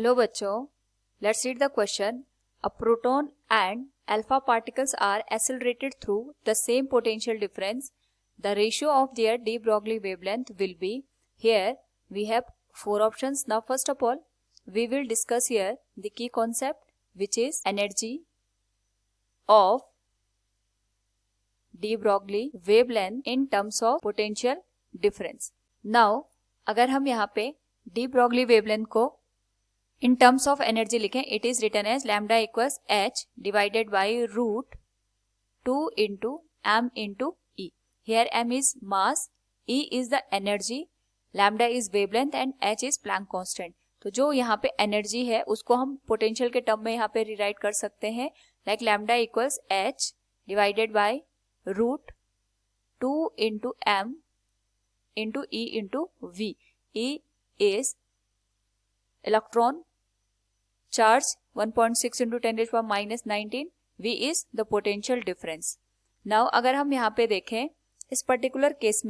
Hello बच्चों, let's read the question. A proton and alpha particles are accelerated through the same potential difference. The ratio of their de Broglie wavelength will be. Here we have four options. Now first of all, we will discuss here the key concept, which is energy of de Broglie wavelength in terms of potential difference. Now अगर हम यहाँ पे de Broglie wavelength को in terms of energy लिखें, it is written as lambda equals h divided by root 2 into m into E. Here m is mass, E is the energy, lambda is wavelength and h is Planck constant. तो जो यहाँ पे energy है उसको हम potential के term में यहाँ पे रिराइट कर सकते हैं like lambda equals h divided by root 2 into m into E into V. E is electron charge 1.6 into 10 raised to power minus 19. V is the potential difference. Now अगर हम यहाँ पे देखें इस पर्टिकुलर केस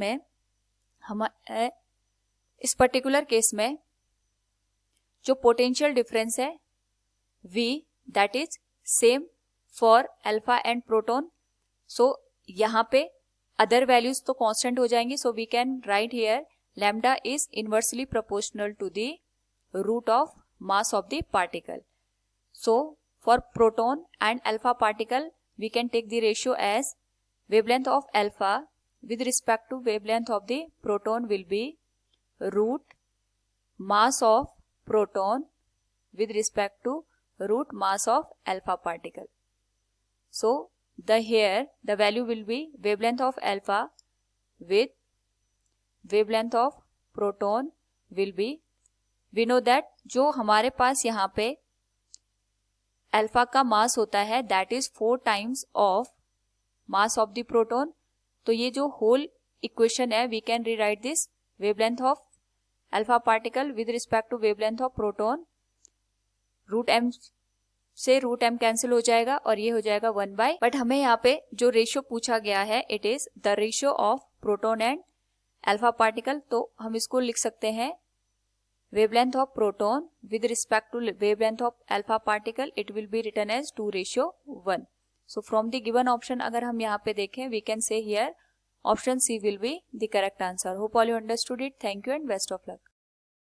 में जो पोटेंशियल डिफरेंस है V, that is same for alpha and proton. So यहाँ पे अदर वैल्यूज तो कांस्टेंट हो जाएंगी. So we can write here lambda is inversely proportional to the root of mass of the particle. So for proton and alpha particle we can take the ratio as wavelength of alpha with respect to wavelength of the proton will be root mass of proton with respect to root mass of alpha particle. So here the value will be wavelength of alpha with wavelength of proton will be, we know that जो हमारे पास यहाँ पे alpha का mass होता है that is 4 times of mass of the proton. तो ये जो होल इक्वेशन है we can rewrite this wavelength of alpha particle with respect to wavelength of proton. Root M से रूट एम कैंसिल हो जाएगा और ये हो जाएगा 1/. बट हमें यहाँ पे जो रेशियो पूछा गया है it is the ratio of proton and alpha particle. तो हम इसको लिख सकते हैं wavelength of proton with respect to wavelength of alpha particle, it will be written as 2:1. So from the given option अगर हम यहाँ पे देखें we can say here option C will be the correct answer. Hope all you understood it. Thank you and best of luck.